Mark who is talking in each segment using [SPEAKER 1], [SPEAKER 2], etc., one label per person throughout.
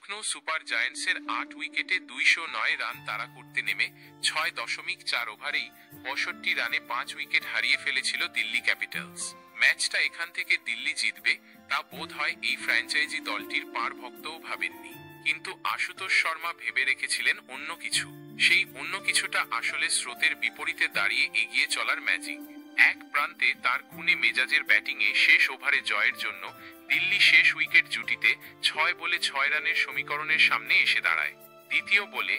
[SPEAKER 1] Lucknow super জায়ান্টসের ৮ উইকেটে ২০৯ run তাড়া করতে নেমে ৬.৪ ওভারেই ৬৫ রানে ৫ উইকেট হারিয়ে ফেলেছিল দিল্লি ক্যাপিটালস। ম্যাচটা এখান থেকে দিল্লি জিতবে তা বোধ হয় এই ফ্র্যাঞ্চাইজি দলটির পাঁড় ভক্তও ভাবেননি, কিন্তু আশুতোষ শর্মা ভেবে রেখেছিলেন অন্য কিছু। সেই অন্য কিছুটা আসলে স্রোতের বিপরীতে দাঁড়িয়ে এগিয়ে চলার ম্যাজিক। এক প্রান্তে তার খুনে মেজাজের ব্যাটিংয়ে শেষ ওভারে জয়ের জন্য দিল্লি শেষ উইকেট জুটিতে ৬ বলে ৬ রানের সমীকরণের সামনে এসে দাঁড়ায়। দ্বিতীয় বলে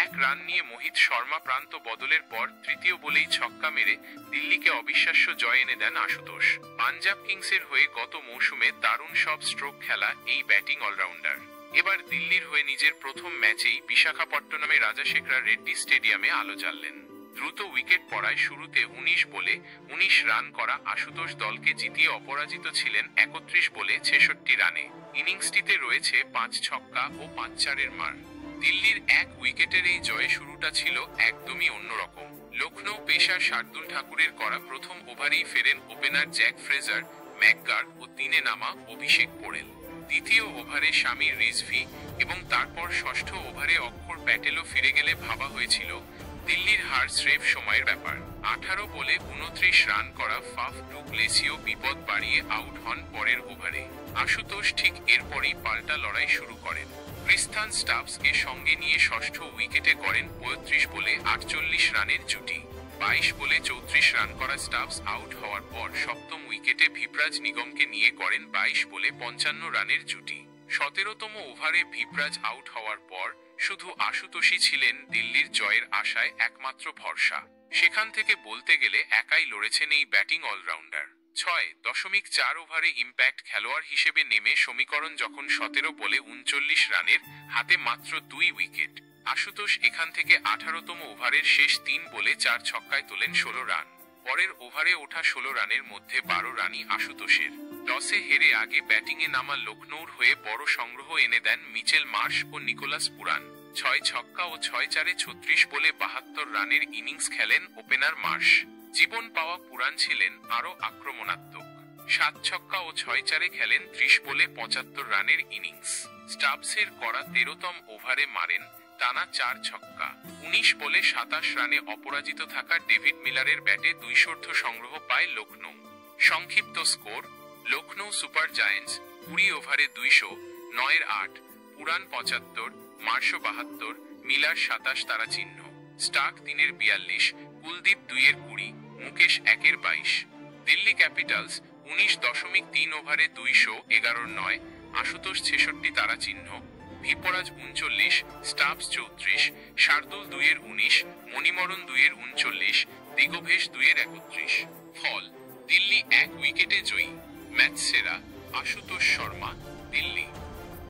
[SPEAKER 1] ১ রান নিয়ে মোহিত শর্মা প্রান্ত বদলের পর তৃতীয় বলেই ছক্কা মেরে দিল্লিকে অবিশ্বাস্য জয় এনে দেন আশুতোষ। পাঞ্জাব কিংসের হয়ে গত মৌসুমে দারুণ সব স্ট্রোক খেলা এই ব্যাটিং অলরাউন্ডার এবার দিল্লির হয়ে নিজের প্রথম ম্যাচেই বিশাখাপট্টনমে রাজাশেখর রেড্ডি স্টেডিয়ামে আলো জ্বাললেন। দ্রুত উইকেট পড়ায় শুরুতে ১৯ বলে ১৯ রান করা আশুতোষ দলকে জিতিয়ে অপরাজিত ছিলেন ৩১ বলে ৬৬ রানে। ইনিংসটিতে রয়েছে ৫ ছক্কা ও ৫ চারের মার। দিল্লির ১ উইকেটের এই জয়ে শুরুটা ছিল একদমই অন্যরকম। লখনৌ পেসার শার্দুল ঠাকুরের করা প্রথম ওভারেই ফেরেন ওপেনার জ্যাক ফ্রেজার, ম্যাকগার্ড ও ৩-এ নামা অভিষেক পোরেল। দ্বিতীয় ওভারে শামির রিজভি এবং তারপর ষষ্ঠ ওভারে অক্ষর প্যাটেলও ফিরে গেলে ভাবা হয়েছিল দিল্লির হার স্রেফ সময়ের ব্যাপার। ১৮ বলে ২৯ রান করা ফাফ ডু প্লেসিও বিপদ বাড়িয়ে আউট হন পরের ওভারে। আশুতোষ ঠিক এরপরই পাল্টা লড়াই শুরু করেন। ক্রিস্থান স্টাবসকে সঙ্গে নিয়ে ষষ্ঠ উইকেটে গড়েন ৩৫ বলে ৪৮ রানের জুটি। ২২ বলে ৩৪ রান করা স্টাবস আউট হওয়ার পর সপ্তম উইকেটে ভিপ্রাজ নিগমকে নিয়ে গড়েন ২২ বলে ৫৫ রানের জুটি। ১৭তম ওভারে ভিপ্রাজ আউট হওয়ার পর শুধু আশুতোষই ছিলেন দিল্লির জয়ের আশায় একমাত্র ভরসা। সেখান থেকে বলতে গেলে একাই লড়েছেন এই ব্যাটিং অলরাউন্ডার। ৬.৪ ওভারে ইম্প্যাক্ট খেলোয়াড় হিসেবে নেমে সমীকরণ যখন ১৭ বলে ৩৯ রানের, হাতে মাত্র ২ উইকেট। আশুতোষ এখান থেকে ১৮তম ওভারের শেষ ৩ বলে ৪ ছক্কায় তোলেন ১৬ রান। পরের ওভারে ওঠা ১৬ রানের মধ্যে ১২ রানই আশুতোষের। টসে হেরে আগে ব্যাটিংয়ে নামা লখনৌর হয়ে বড় সংগ্রহ এনে দেন মিচেল মার্শ ও নিকোলাস পুরান। ৬ ছক্কা ও ৬ চারে ৩৬ বলে ৭২ রানের ইনিংস খেলেন ওপেনার মার্শ। জীবন পাওয়া পুরান ছিলেন আরও আক্রমণাত্মক। ৭ ছক্কা ও ৬ চারে খেলেন ৩০ বলে ৭৫ রানের ইনিংস। স্টাবসের করা ১৩তম ওভারে মারেন টানা ৪ ছক্কা। ১৯ বলে ২৭ রানে অপরাজিত থাকা ডেভিড মিলারের ব্যাটে ২০ সংগ্রহ পায় লখনৌ। সংক্ষিপ্ত স্কোর: লখনৌ সুপার জায়ান্টস ২০ ওভারে ২০০, ৮, পুরান ৭৫, মার্শ ৭২, মিলার ২৭ তারা চিহ্ন। স্টার্ক ৩-এর ৪২, কুলদীপ ২-এর ২০, মুকেশ ১-এর ২২। দিল্লি ক্যাপিটালস ১৯.৩ ওভারে ২০০, ১১-৯, আশুতোষ ৬৬ তারা চিহ্ন, ভিপরাজ ৩৯, স্টাবস ৩৪, শার্দুল ২-এর ১৯, মণিমরণ ২-এর ৩৯, দিগভেশ ২-এর ৩১। ফল: দিল্লি ১ উইকেটে জয়ী। ম্যাচ সেরা আশুতোষ শর্মা, দিল্লি।